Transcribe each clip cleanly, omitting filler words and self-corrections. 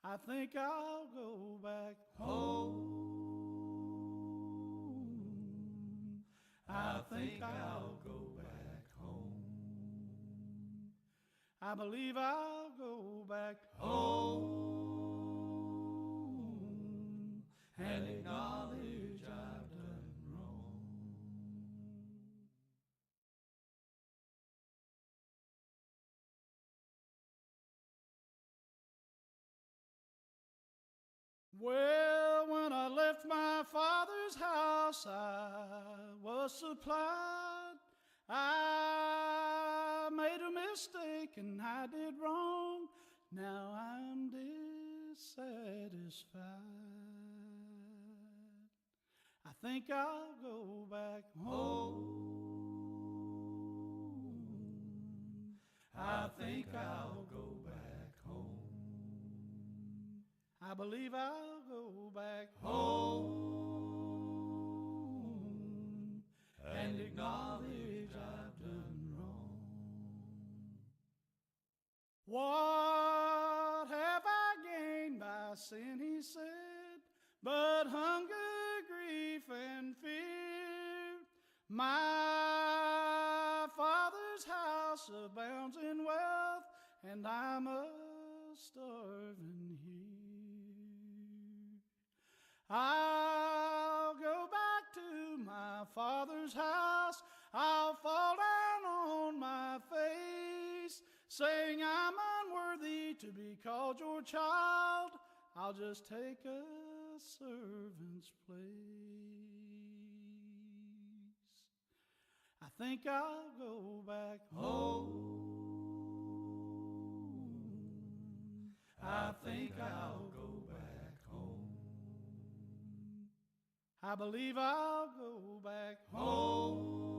I think I'll go back home. I think I'll go back home. I believe I'll go back home and acknowledge I've done wrong. Well, when I left my father's house, I was supplied. I made a mistake and I did wrong. Now I'm dissatisfied. I think I'll go back home. I think I'll go back home. I believe I'll go back home and acknowledge I've done wrong. What have I gained by sin, he said, but hunger, grief, and fear? My father's house abounds in wealth, and I'm a starving here. I'll go back to my father's house. I'll fall down on my face, saying I'm unworthy to be called your child. I'll just take a servant's place. I think I'll go back home. I think I'll go back home. I believe I'll go back home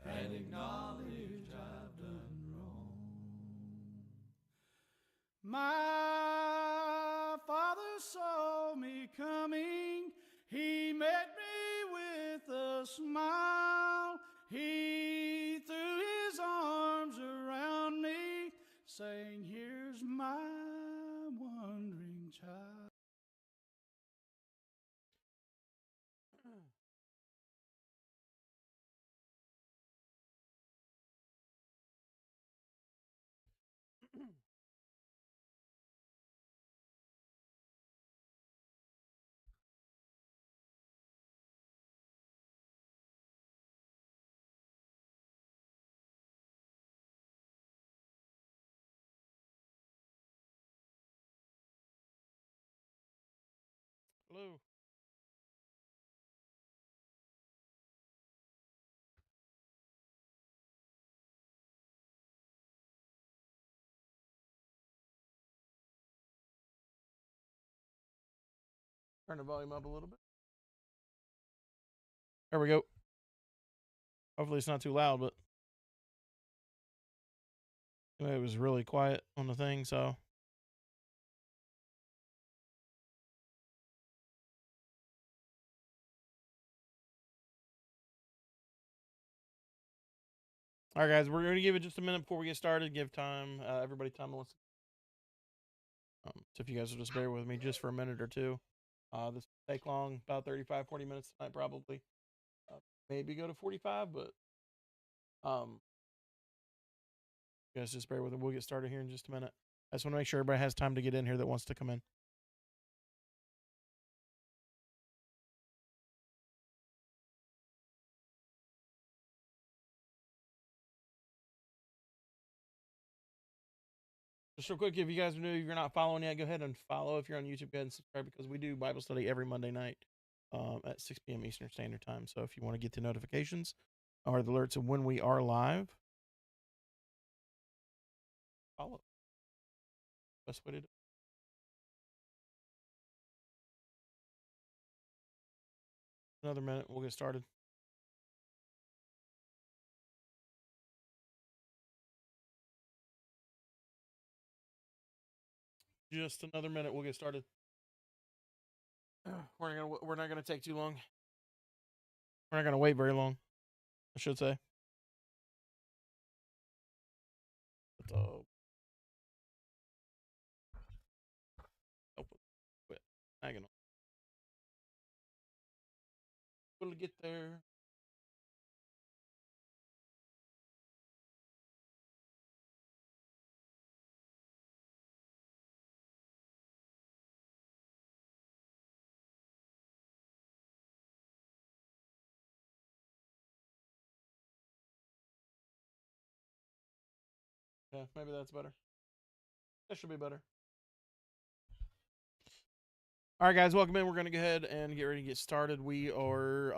and acknowledge I've done wrong. My father saw me coming. He met me with a smile. He threw his arms around me, saying, "Here's my wandering child." Hello. Turn the volume up a little bit. There we go. Hopefully it's not too loud, but it was really quiet on the thing, so all right, guys, we're going to give it just a minute before we get started. Give time, everybody time to listen. So if you guys will just bear with me just for a minute or two. This will take long, about 35, 40 minutes tonight, probably. Maybe go to 45, but you guys just bear with it. We'll get started here in just a minute. I just want to make sure everybody has time to get in here that wants to come in. Just real quick, if you guys are new, if you're not following yet, go ahead and follow. If you're on YouTube, go ahead and subscribe because we do Bible study every Monday night at 6 p.m. Eastern Standard Time. So if you want to get the notifications or the alerts of when we are live, follow. Best way to do it. Another minute, we'll get started. Just another minute, we'll get started. We're not gonna take too long. We're not gonna wait very long, I should say. But, able to get there. Yeah, maybe that's better. That should be better. All right, guys, welcome in. We're going to go ahead and get ready to get started. We are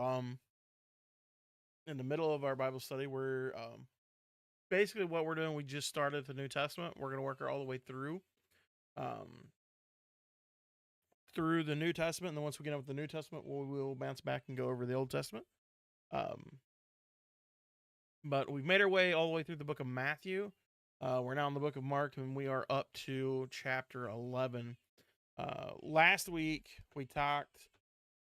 in the middle of our Bible study. We're basically what we're doing. We just started the New Testament. We're going to work all the way through the New Testament, and then once we get up with the New Testament, we'll bounce back and go over the Old Testament. But we've made our way all the way through the book of Matthew. We're now in the book of Mark, and we are up to chapter 11. Last week we talked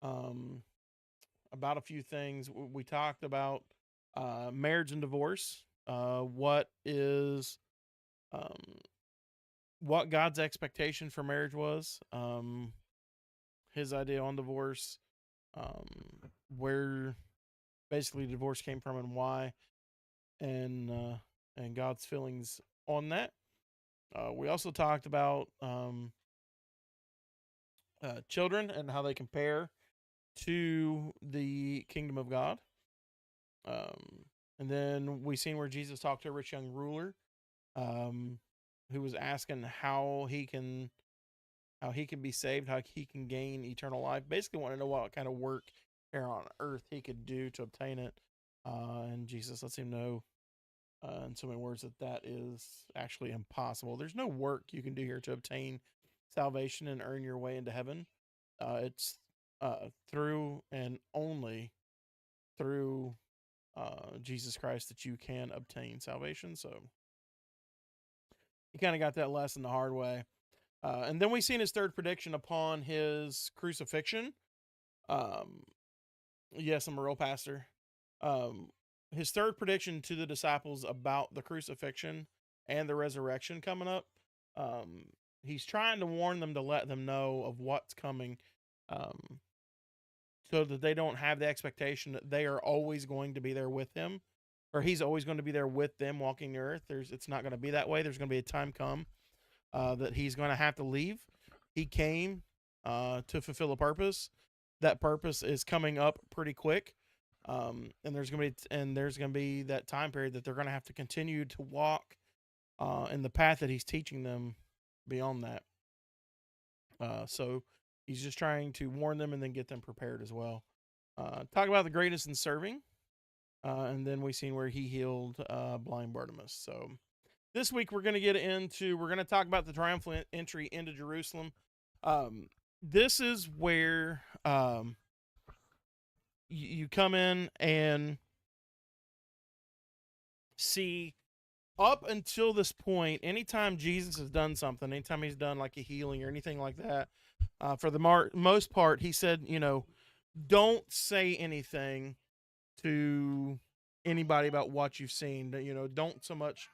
about a few things. We talked about marriage and divorce. What God's expectation for marriage was. His idea on divorce. Where basically divorce came from and why, and God's feelings on that. We also talked about children and how they compare to the kingdom of God. And then we seen where Jesus talked to a rich young ruler, who was asking how he can be saved, how he can gain eternal life. Basically, want to know what kind of work here on earth he could do to obtain it. And Jesus lets him know in so many words that is actually impossible. There's no work you can do here to obtain salvation and earn your way into heaven. It's through and only through Jesus Christ that you can obtain salvation. So he kind of got that lesson the hard way. And then we seen his third prediction upon his crucifixion. Yes, I'm a real pastor. His third prediction to the disciples about the crucifixion and the resurrection coming up. He's trying to warn them to let them know of what's coming, so that they don't have the expectation that they are always going to be there with him, or he's always going to be there with them walking the earth. It's not going to be that way. There's going to be a time come that he's going to have to leave. He came to fulfill a purpose. That purpose is coming up pretty quick. And there's going to be that time period that they're going to have to continue to walk in the path that he's teaching them beyond that. So he's just trying to warn them and then get them prepared as well. Talk about the greatness in serving. And then we seen where he healed blind Bartimaeus. So this week we're going to talk about the triumphal entry into Jerusalem. This is where you come in and see, up until this point, anytime Jesus has done something, anytime he's done like a healing or anything like that, for the most part, he said, don't say anything to anybody about what you've seen. Don't so much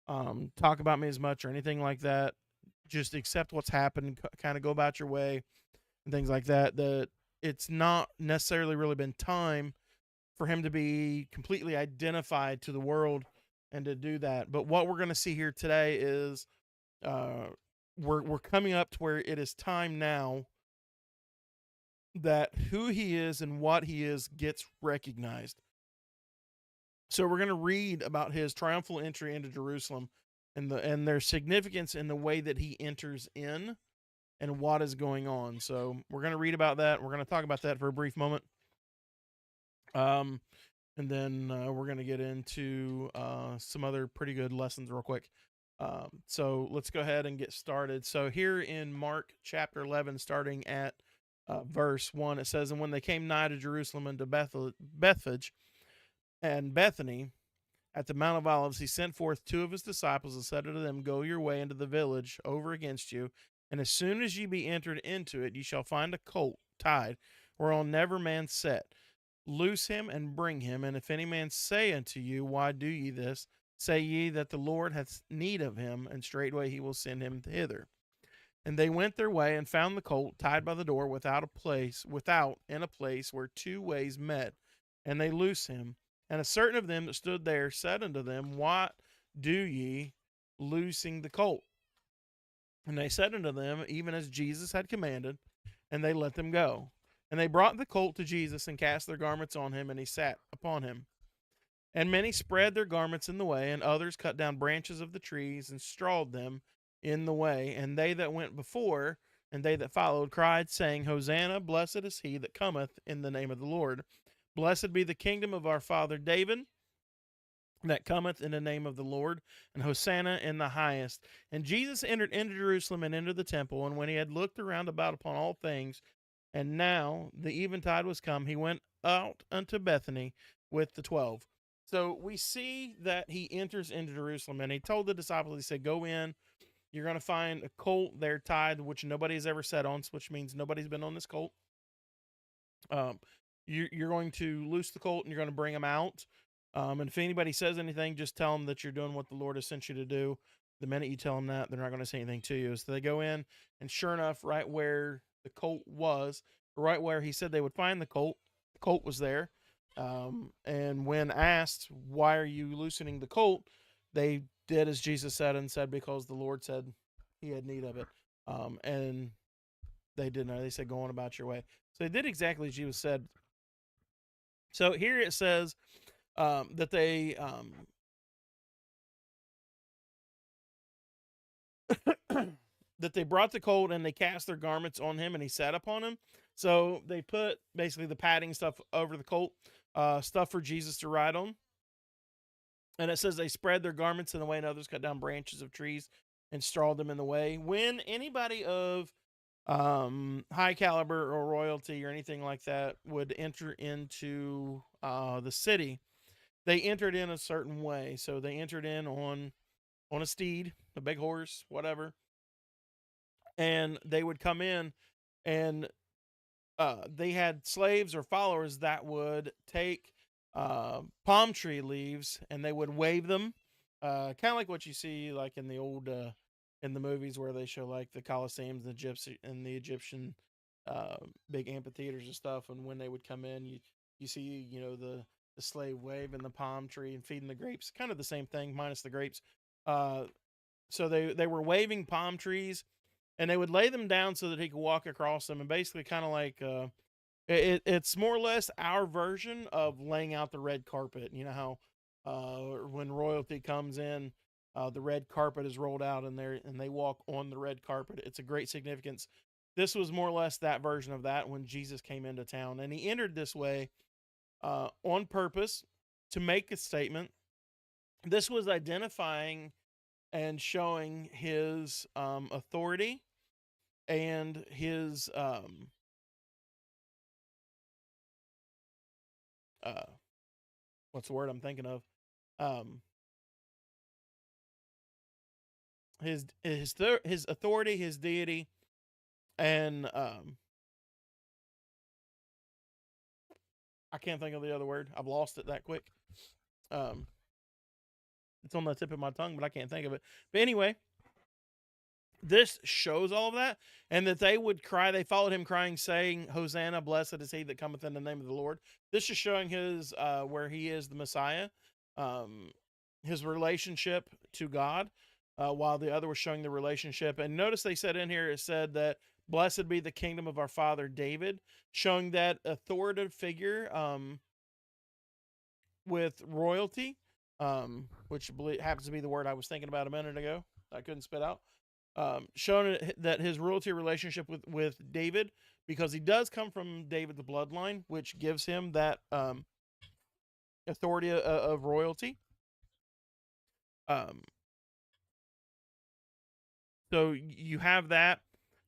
talk about me as much or anything like that. Just accept what's happened, kind of go about your way and things like that. That it's not necessarily really been time for him to be completely identified to the world and to do that. But what we're going to see here today is we're coming up to where it is time now that who he is and what he is gets recognized. So we're going to read about his triumphal entry into Jerusalem and their significance in the way that he enters in and what is going on. So we're going to read about that. We're going to talk about that for a brief moment. And then we're going to get into some other pretty good lessons real quick. So let's go ahead and get started. So here in Mark chapter 11, starting at verse 1, it says, "And when they came nigh to Jerusalem and to Bethphage and Bethany at the Mount of Olives, he sent forth two of his disciples and said unto them, Go your way into the village over against you, and as soon as ye be entered into it, ye shall find a colt tied, whereon never man sat. Loose him and bring him. And if any man say unto you, Why do ye this? Say ye that the Lord hath need of him, and straightway he will send him hither. And they went their way and found the colt tied by the door without in a place where two ways met, and they loosed him. And a certain of them that stood there said unto them, What do ye, loosing the colt? And they said unto them, even as Jesus had commanded, and they let them go. And they brought the colt to Jesus and cast their garments on him, and he sat upon him. And many spread their garments in the way, and others cut down branches of the trees and strawed them in the way. And they that went before and they that followed cried, saying, Hosanna, blessed is he that cometh in the name of the Lord. Blessed be the kingdom of our father David that cometh in the name of the Lord, and Hosanna in the highest. And Jesus entered into Jerusalem and into the temple, and when he had looked around about upon all things, and now the eventide was come, he went out unto Bethany with the 12. So we see that he enters into Jerusalem, and he told the disciples, he said, go in, you're going to find a colt there tied, which nobody has ever sat on, which means nobody's been on this colt. You're going to loose the colt, and you're going to bring him out. And if anybody says anything, just tell them that you're doing what the Lord has sent you to do. The minute you tell them that, they're not going to say anything to you. So they go in, and sure enough, right where the colt was, right where he said they would find the colt was there. And when asked, why are you loosening the colt? They did as Jesus said and said, because the Lord said he had need of it. And they didn't know. They said, go on about your way. So they did exactly as Jesus said. So here it says that they that they brought the colt and they cast their garments on him and he sat upon him. So they put basically the padding stuff over the colt, stuff for Jesus to ride on. And it says they spread their garments in the way, and others cut down branches of trees and strawed them in the way. When anybody of high caliber or royalty or anything like that would enter into the city, they entered in a certain way. So they entered in on a steed, a big horse, whatever. And they would come in, and they had slaves or followers that would take palm tree leaves and they would wave them, kind of like what you see like in the old in the movies where they show like the Colosseums and the Egyptian big amphitheaters and stuff. And when they would come in, you see the slave waving the palm tree and feeding the grapes, kind of the same thing minus the grapes. So they were waving palm trees, and they would lay them down so that he could walk across them, and basically kind of like it's more or less our version of laying out the red carpet. You know how when royalty comes in, the red carpet is rolled out and they walk on the red carpet. It's a great significance. This was more or less that version of that when Jesus came into town, and he entered this way on purpose to make a statement. This was identifying and showing his authority and his what's the word I'm thinking of? His authority, his deity, and I can't think of the other word. I've lost it that quick. It's on the tip of my tongue, but I can't think of it. But anyway, this shows all of that, and that they would cry. They followed him crying, saying, Hosanna, blessed is he that cometh in the name of the Lord. This is showing his where he is the Messiah, his relationship to God, while the other was showing the relationship. And notice they said in here, it said that blessed be the kingdom of our father David, showing that authoritative figure with royalty, which happens to be the word I was thinking about a minute ago. I couldn't spit out. Showing that his royalty relationship with David, because he does come from David the bloodline, which gives him that authority of royalty. So you have that,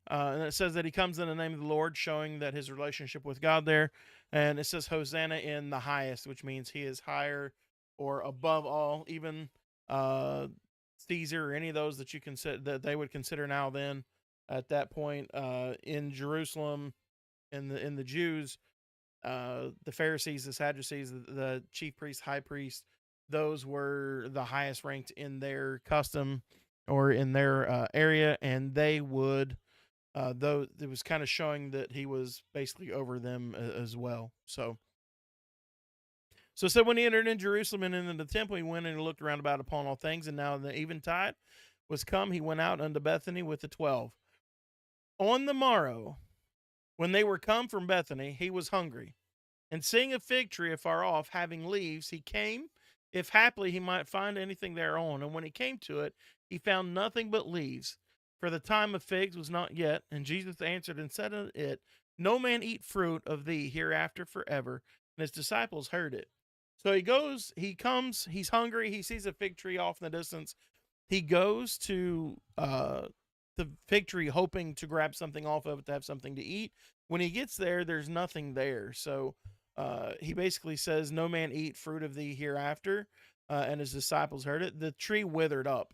and it says that he comes in the name of the Lord, showing that his relationship with God there. And it says Hosanna in the highest, which means he is higher or above all, even Caesar or any of those that you consider that they would consider now then at that point in Jerusalem, in the Jews, the Pharisees, the Sadducees, the chief priests, high priests, those were the highest ranked in their custom or in their area, and they would, though it was kind of showing that he was basically over them as well. So it said, when he entered in Jerusalem and into the temple, he went and looked round about upon all things, and now the eventide was come, he went out unto Bethany with the 12. On the morrow, when they were come from Bethany, he was hungry. And seeing a fig tree afar off, having leaves, he came, if haply he might find anything thereon. And when he came to it, he found nothing but leaves, for the time of figs was not yet. And Jesus answered and said unto it, No man eat fruit of thee hereafter forever. And his disciples heard it. So he comes, he's hungry, he sees a fig tree off in the distance. He goes to the fig tree hoping to grab something off of it to have something to eat. When he gets there, there's nothing there. So he basically says, No man eat fruit of thee hereafter. And his disciples heard it. The tree withered up,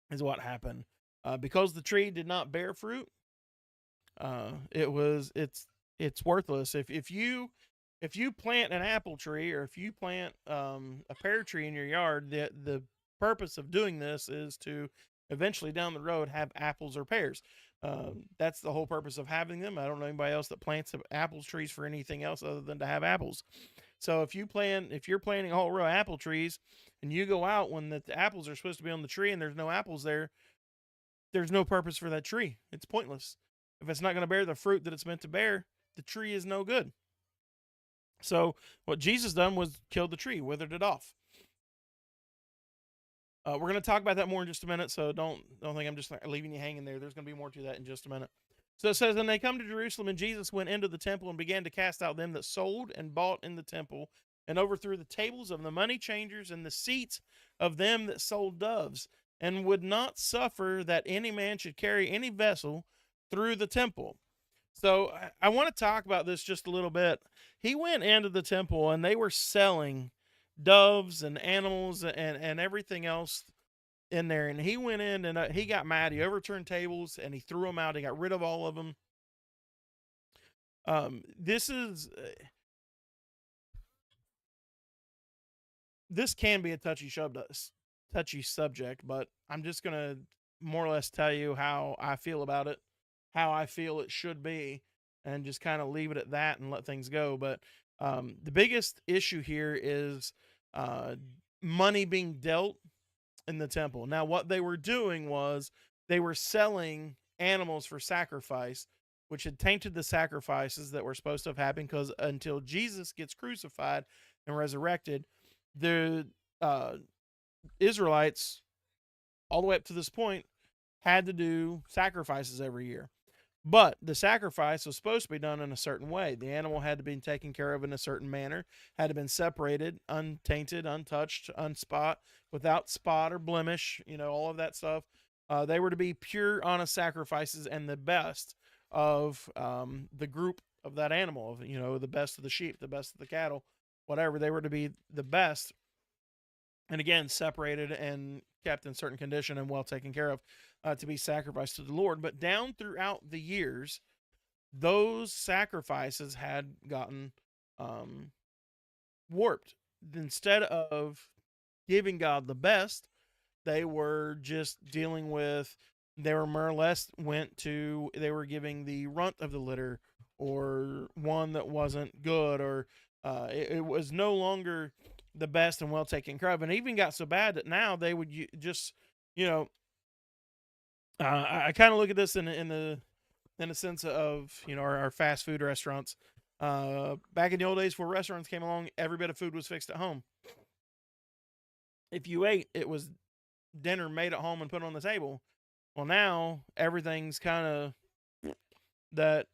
is what happened. Because the tree did not bear fruit, it's worthless. If you plant an apple tree, or if you plant a pear tree in your yard, the purpose of doing this is to eventually down the road have apples or pears. That's the whole purpose of having them. I don't know anybody else that plants apple trees for anything else other than to have apples. So if you're planting a whole row of apple trees, and you go out when the apples are supposed to be on the tree and there's no apples there, there's no purpose for that tree. It's pointless. If it's not going to bear the fruit that it's meant to bear, the tree is no good. So what Jesus done was killed the tree, withered it off. We're going to talk about that more in just a minute, so don't think I'm just leaving you hanging there. There's going to be more to that in just a minute. So it says, and they come to Jerusalem, and Jesus went into the temple and began to cast out them that sold and bought in the temple, and overthrew the tables of the money changers and the seats of them that sold doves, and would not suffer that any man should carry any vessel through the temple. So I want to talk about this just a little bit. He went into the temple, and they were selling doves and animals and everything else in there. And he went in and he got mad. He overturned tables and he threw them out. He got rid of all of them. This can be a touchy subject, but I'm just going to more or less tell you how I feel about it, how I feel it should be, and just kind of leave it at that and let things go. But the biggest issue here is money being dealt in the temple. Now, what they were doing was they were selling animals for sacrifice, which had tainted the sacrifices that were supposed to have happened, because until Jesus gets crucified and resurrected, the Israelites, all the way up to this point, had to do sacrifices every year. But the sacrifice was supposed to be done in a certain way. The animal had to be taken care of in a certain manner, had to been separated, untainted, untouched, without spot or blemish, all of that stuff. They were to be pure, honest sacrifices, and the best of the group of that animal, the best of the sheep, the best of the cattle, whatever. They were to be the best, and again, separated and kept in certain condition and well taken care of, to be sacrificed to the Lord. But down throughout the years, those sacrifices had gotten warped. Instead of giving God the best, they were just dealing with, they were more or less they were giving the runt of the litter, or one that wasn't good, or it was no longer the best and well taken care of. And it even got so bad that now they would just, I kind of look at this in a sense of, our fast food restaurants. Back in the old days, before restaurants came along, every bit of food was fixed at home. If you ate, it was dinner made at home and put on the table. Well, now everything's kind of that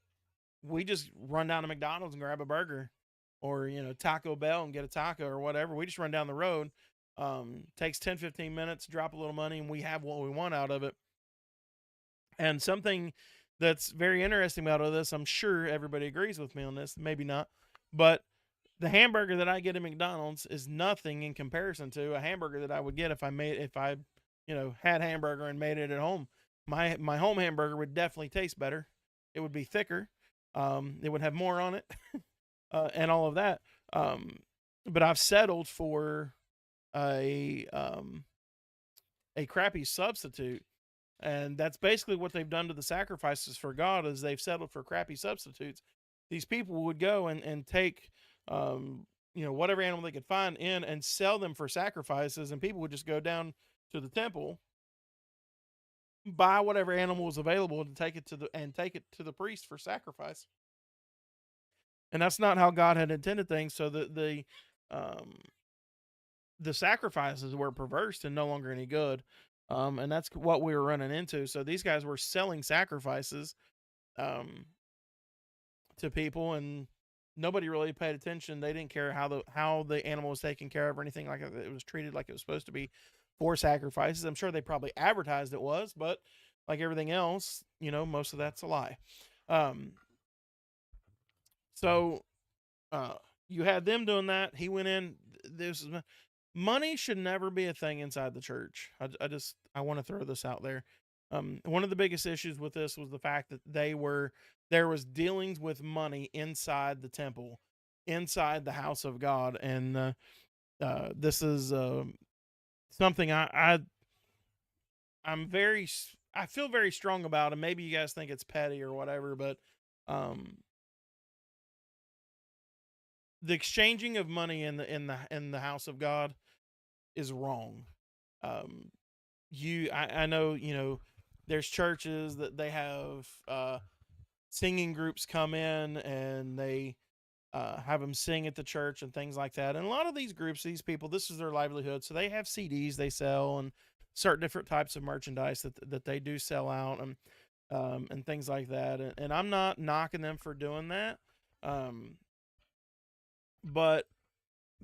we just run down to McDonald's and grab a burger, or Taco Bell and get a taco or whatever. We just run down the road. Takes 10-15 minutes, drop a little money, and we have what we want out of it. And something that's very interesting about all this, I'm sure everybody agrees with me on this, maybe not, but the hamburger that I get at McDonald's is nothing in comparison to a hamburger that I would get if I had hamburger and made it at home. My home hamburger would definitely taste better. It would be thicker. It would have more on it, and all of that. But I've settled for a a crappy substitute. And that's basically what they've done to the sacrifices for God, is they've settled for crappy substitutes. These people would go and take, whatever animal they could find in and sell them for sacrifices, and people would just go down to the temple, buy whatever animal was available, and take it to the priest for sacrifice. And that's not how God had intended things. So the sacrifices were perverse and no longer any good. And that's what we were running into. So these guys were selling sacrifices to people, and nobody really paid attention. They didn't care how the animal was taken care of or anything like that. It was treated like it was supposed to be for sacrifices. I'm sure they probably advertised it was, but like everything else, most of that's a lie. So you had them doing that. He went in. Money should never be a thing inside the church. I want to throw this out there. One of the biggest issues with this was the fact that there was dealings with money inside the temple, inside the house of God, and this is something I feel very strong about, and maybe you guys think it's petty or whatever, but the exchanging of money in the house of God is wrong. I know, there's churches that they have singing groups come in, and they have them sing at the church and things like that. And a lot of these groups, these people, this is their livelihood. So they have CDs they sell and certain different types of merchandise that they do sell out, and things like that. And I'm not knocking them for doing that. But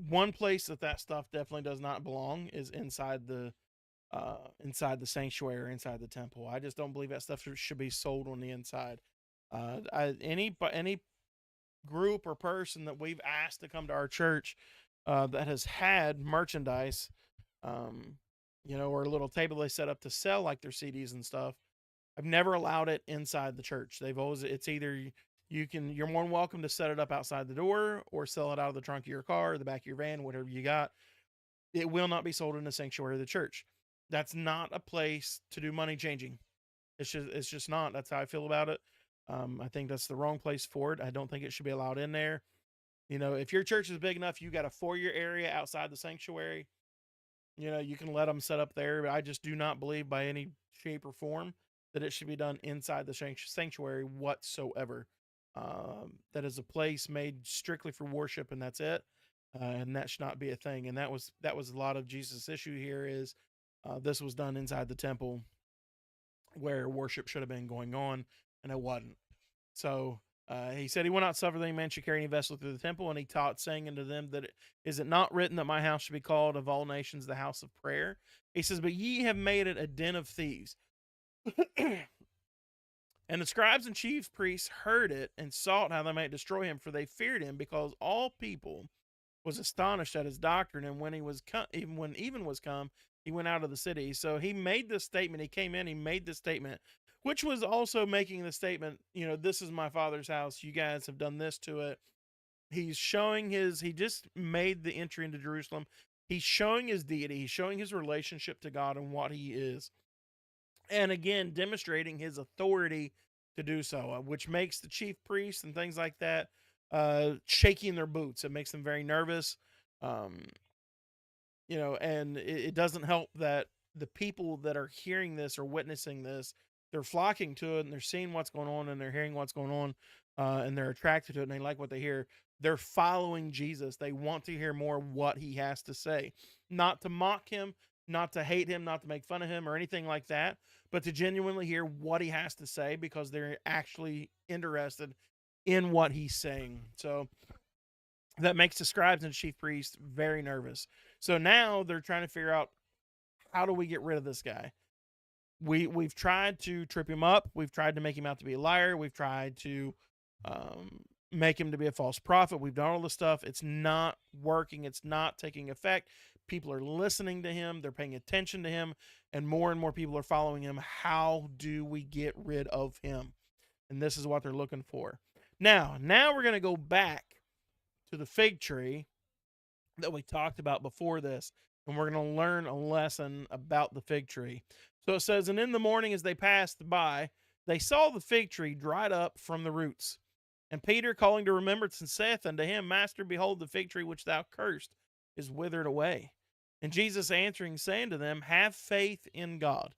one place that stuff definitely does not belong is inside the sanctuary, inside the temple. I just don't believe that stuff should be sold on the inside. Any group or person that we've asked to come to our church that has had merchandise, or a little table they set up to sell like their CDs and stuff, I've never allowed it inside the church. It's either you're more than welcome to set it up outside the door or sell it out of the trunk of your car or the back of your van, whatever you got. It will not be sold in the sanctuary of the church. That's not a place to do money changing. It's just not. That's how I feel about it. I think that's the wrong place for it. I don't think it should be allowed in there. If your church is big enough, you got a foyer area outside the sanctuary, you can let them set up there. But I just do not believe by any shape or form that it should be done inside the sanctuary whatsoever. That is a place made strictly for worship, and that's it. And that should not be a thing. And that was a lot of Jesus' issue here is this was done inside the temple where worship should have been going on, and it wasn't. So he said he will not suffer that any man should carry any vessel through the temple, and he taught, saying unto them that is it not written that my house should be called of all nations the house of prayer? He says, but ye have made it a den of thieves. And the scribes and chief priests heard it and sought how they might destroy him, for they feared him, because all people was astonished at his doctrine. And when when even was come, he went out of the city. So he made this statement. He came in, he made this statement, which was also making the statement, this is my Father's house. You guys have done this to it. He just made the entry into Jerusalem. He's showing his deity. He's showing his relationship to God and what he is. And again, demonstrating his authority to do so, which makes the chief priests and things like that shaking their boots. It makes them very nervous. And it doesn't help that the people that are hearing this or witnessing this, they're flocking to it, and they're seeing what's going on, and they're hearing what's going on, and they're attracted to it, and they like what they hear. They're following Jesus. They want to hear more what he has to say, not to mock him, not to hate him, not to make fun of him or anything like that, but to genuinely hear what he has to say, because they're actually interested in what he's saying. So that makes the scribes and chief priests very nervous. So now they're trying to figure out, how do we get rid of this guy? We've tried to trip him up. We've tried to make him out to be a liar. We've tried to make him to be a false prophet. We've done all this stuff. It's not working. It's not taking effect. People are listening to him. They're paying attention to him, and more people are following him. How do we get rid of him? And this is what they're looking for. Now we're going to go back to the fig tree that we talked about before this. And we're going to learn a lesson about the fig tree. So it says, and in the morning as they passed by, they saw the fig tree dried up from the roots. And Peter, calling to remembrance, and saith unto him, Master, behold, the fig tree which thou cursed is withered away. And Jesus answering, saying to them, have faith in God.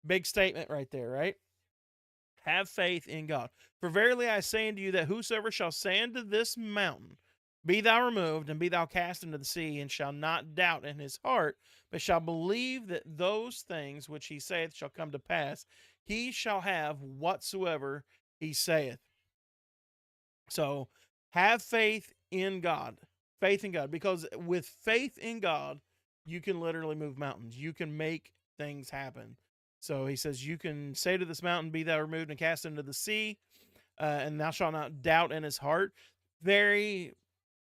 Big statement right there, right? Have faith in God. For verily I say unto you that whosoever shall say unto this mountain, be thou removed, and be thou cast into the sea, and shall not doubt in his heart, but shall believe that those things which he saith shall come to pass, he shall have whatsoever he saith. So have faith in God. Faith in God. Because with faith in God, you can literally move mountains. You can make things happen. So he says, you can say to this mountain, be thou removed and cast into the sea, and thou shalt not doubt in his heart. Very,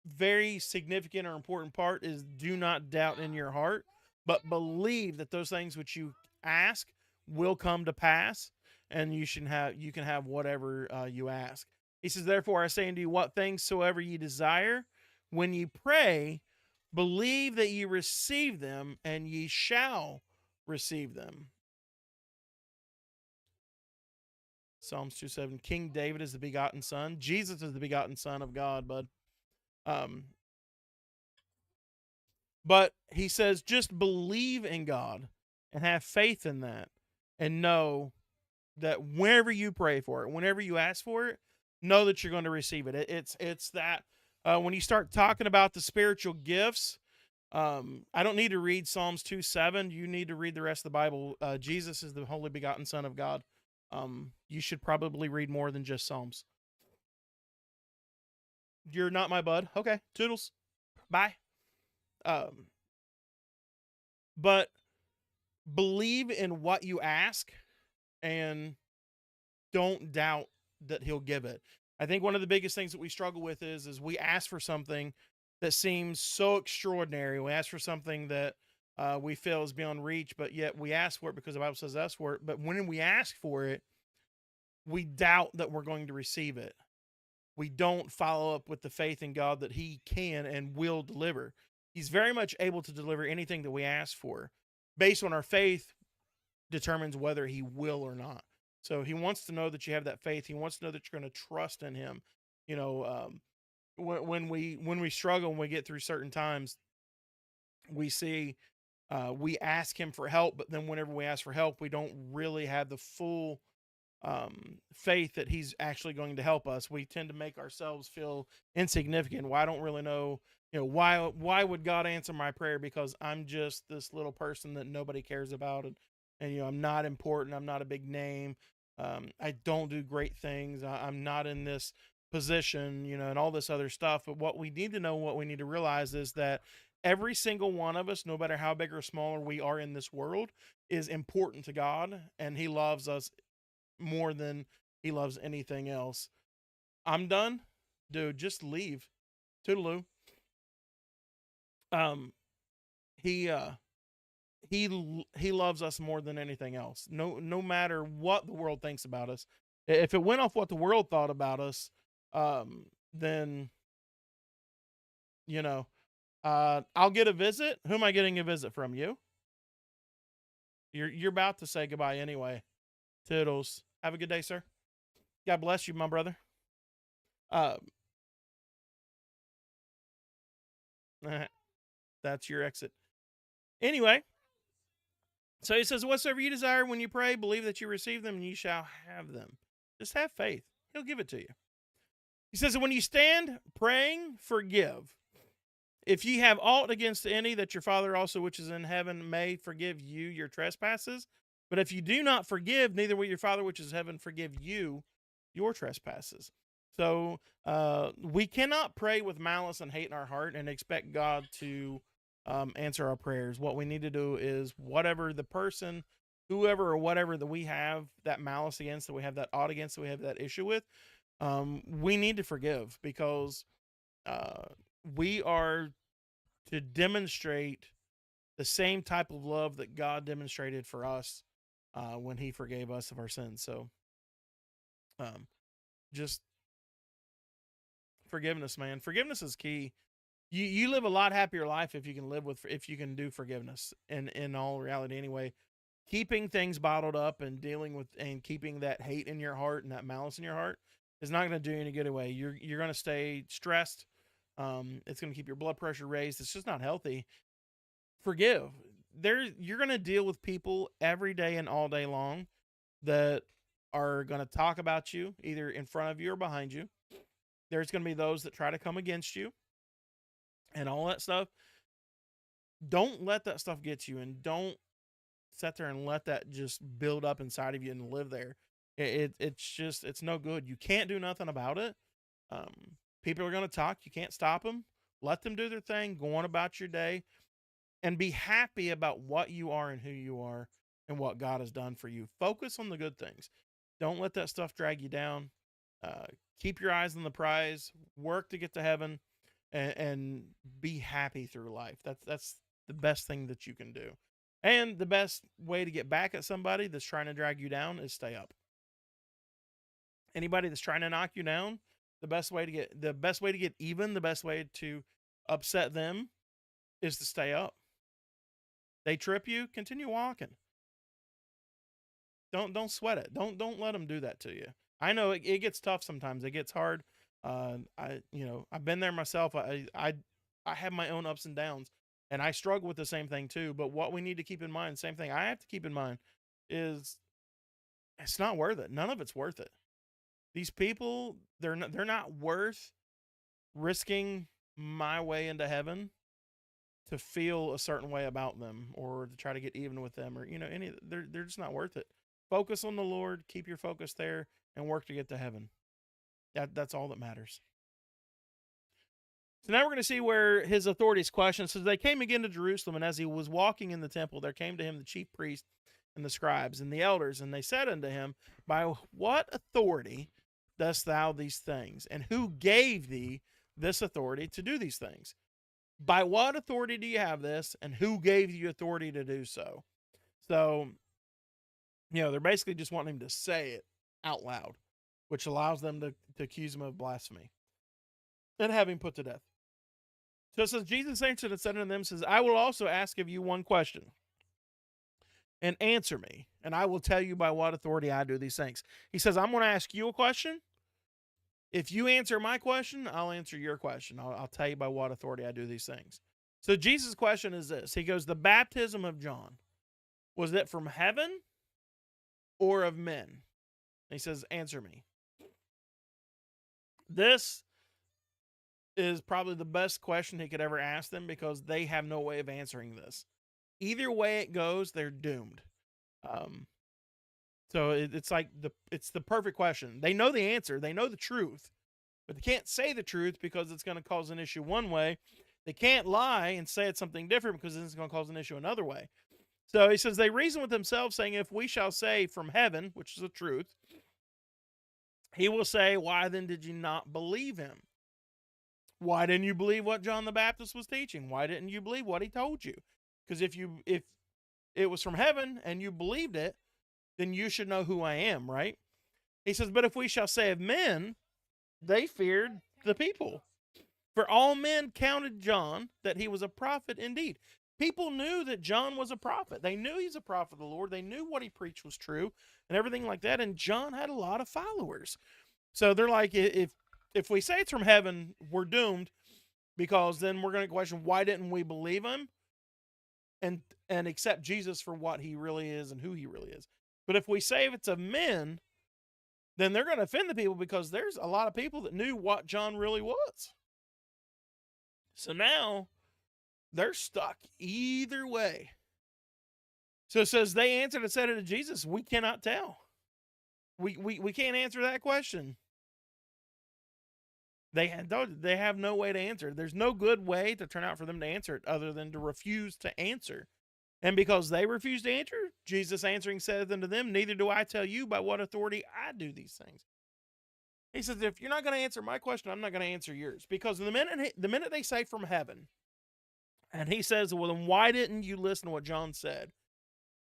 very significant or important part is do not doubt in your heart, but believe that those things which you ask will come to pass, and you can have whatever you ask. He says, therefore I say unto you, what things soever ye desire, when ye pray, believe that ye receive them, and ye shall receive them. Psalms 2:7. King David is the begotten son. Jesus is the begotten son of God, bud. But he says, just believe in God and have faith in that, and know that whenever you pray for it, whenever you ask for it, know that you're going to receive it. It's that when you start talking about the spiritual gifts, I don't need to read Psalms 2:7. You need to read the rest of the Bible. Jesus is the holy begotten Son of God. You should probably read more than just Psalms. You're not my bud. Okay, toodles. Bye. But believe in what you ask and don't doubt that he'll give it. I think one of the biggest things that we struggle with is we ask for something that seems so extraordinary. We ask for something that we feel is beyond reach, but yet we ask for it because the Bible says ask for it. But when we ask for it, we doubt that we're going to receive it. We don't follow up with the faith in God that he can and will deliver. He's very much able to deliver anything that we ask for. Based on our faith determines whether he will or not. So he wants to know that you have that faith. He wants to know that you're going to trust in him. You know, when we struggle and we get through certain times, we see we ask him for help, but then whenever we ask for help, we don't really have the full faith that he's actually going to help us. We tend to make ourselves feel insignificant. Well, I don't really know, why would God answer my prayer? Because I'm just this little person that nobody cares about, and I'm not important. I'm not a big name. I don't do great things. I'm not in this position, and all this other stuff. But what we need to know, what we need to realize is that every single one of us, no matter how big or smaller we are in this world, is important to God, and he loves us more than he loves anything else. I'm done. Dude, just leave. Toodaloo. He loves us more than anything else. No matter what the world thinks about us. If it went off what the world thought about us, then I'll get a visit. Who am I getting a visit from? You? You're about to say goodbye anyway. Toodles. Have a good day, sir. God bless you, my brother. That's your exit. Anyway, so he says, whatsoever you desire when you pray, believe that you receive them and you shall have them. Just have faith. He'll give it to you. He says, when you stand praying, forgive. If ye have aught against any, that your Father also which is in heaven may forgive you your trespasses. But if you do not forgive, neither will your Father which is in heaven forgive you your trespasses. So we cannot pray with malice and hate in our heart and expect God to answer our prayers. What we need to do is whatever the person, whoever or whatever that we have that malice against, that we have that ought against, that we have that issue with, we need to forgive, because we are to demonstrate the same type of love that God demonstrated for us when he forgave us of our sins. So just forgiveness, man. Forgiveness is key. You live a lot happier life if you can if you can do forgiveness. And in all reality, anyway, keeping things bottled up and dealing with and keeping that hate in your heart and that malice in your heart is not going to do you any good away. You're going to stay stressed. It's going to keep your blood pressure raised. It's just not healthy. Forgive. You're going to deal with people every day and all day long that are going to talk about you either in front of you or behind you. There's going to be those that try to come against you and all that stuff. Don't let that stuff get you, and don't sit there and let that just build up inside of you and live there. It's no good. You can't do nothing about it. People are going to talk. You can't stop them. Let them do their thing. Go on about your day and be happy about what you are and who you are and what God has done for you. Focus on the good things. Don't let that stuff drag you down. Keep your eyes on the prize. Work to get to heaven, and be happy through life. That's the best thing that you can do. And the best way to get back at somebody that's trying to drag you down is stay up. Anybody that's trying to knock you down, the best way to get even, the best way to upset them is to stay up. They trip you, continue walking. Don't sweat it. Don't let them do that to you. I know it gets tough sometimes. It gets hard. I've been there myself. I have my own ups and downs, and I struggle with the same thing too. But what we need to keep in mind, same thing I have to keep in mind, is it's not worth it. None of it's worth it. These people, they're not worth risking my way into heaven to feel a certain way about them or to try to get even with them, or they're just not worth it. Focus on the Lord, keep your focus there, and work to get to heaven. That's all that matters. So now we're going to see where his authority is questioned. It says, they came again to Jerusalem, and as he was walking in the temple, there came to him the chief priests and the scribes and the elders, and they said unto him, by what authority dost thou these things? And who gave thee this authority to do these things? By what authority do you have this, and who gave you authority to do so? So, they're basically just wanting him to say it out loud, which allows them to accuse him of blasphemy and have him put to death. So it says, Jesus answered and said unto them, says, I will also ask of you one question, and answer me, and I will tell you by what authority I do these things. He says, I'm going to ask you a question. If you answer my question, I'll answer your question. I'll tell you by what authority I do these things. So Jesus' question is this. He goes, the baptism of John, was it from heaven or of men? And he says, answer me. This is probably the best question he could ever ask them, because they have no way of answering this. Either way it goes, they're doomed. So it's like it's the perfect question. They know the answer. They know the truth, but they can't say the truth because it's going to cause an issue one way. They can't lie and say it's something different because it's going to cause an issue another way. So he says, they reason with themselves, saying, if we shall say from heaven, which is the truth, he will say, why then did you not believe him? Why didn't you believe what John the Baptist was teaching? Why didn't you believe what he told you? Because if it was from heaven and you believed it, then you should know who I am, right? He says, but if we shall say of men, they feared the people. For all men counted John that he was a prophet indeed. People knew that John was a prophet. They knew he's a prophet of the Lord. They knew what he preached was true and everything like that. And John had a lot of followers. So they're like, if we say it's from heaven, we're doomed, because then we're going to question, why didn't we believe him and accept Jesus for what he really is and who he really is? But if we say if it's of men, then they're going to offend the people, because there's a lot of people that knew what John really was. So now they're stuck either way. So it says, they answered and said unto Jesus, we cannot tell. We can't answer that question. They have no way to answer. There's no good way to turn out for them to answer it other than to refuse to answer. And because they refused to answer, Jesus answering said unto them, neither do I tell you by what authority I do these things. He says, if you're not going to answer my question, I'm not going to answer yours. Because the minute they say from heaven, and he says, well, then why didn't you listen to what John said?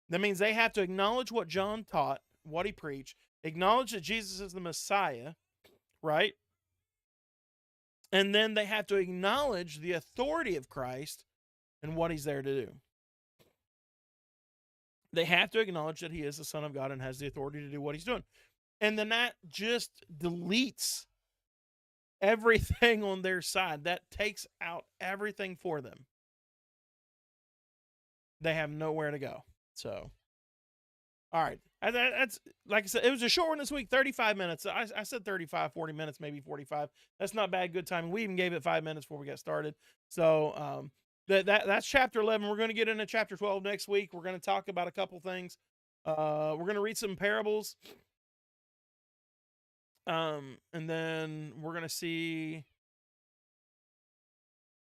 That means they have to acknowledge what John taught, what he preached, acknowledge that Jesus is the Messiah, right? And then they have to acknowledge the authority of Christ and what he's there to do. They have to acknowledge that he is the Son of God and has the authority to do what he's doing. And then that just deletes everything on their side. That takes out everything for them. They have nowhere to go. So, all right. That's, like I said, it was a short one this week, 35 minutes. I said 35, 40 minutes, maybe 45. That's not bad, good timing. We even gave it 5 minutes before we got started. So, that's chapter 11. We're going to get into chapter 12 next week. We're going to talk about a couple things. We're going to read some parables. And then we're going to see.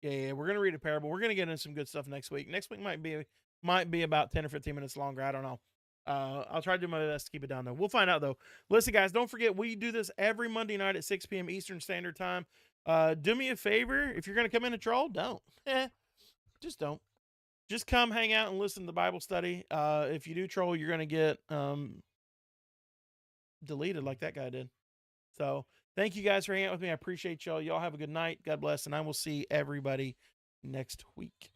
Yeah, we're going to read a parable. We're going to get into some good stuff next week. Next week might be about 10 or 15 minutes longer. I don't know. I'll try to do my best to keep it down, though. We'll find out, though. Listen, guys, don't forget, we do this every Monday night at 6 p.m. Eastern Standard Time. Do me a favor. If you're going to come in and troll, don't. Just don't. Just come hang out and listen to the Bible study. If you do troll, you're going to get deleted like that guy did. So thank you guys for hanging out with me. I appreciate y'all. Y'all have a good night. God bless. And I will see everybody next week.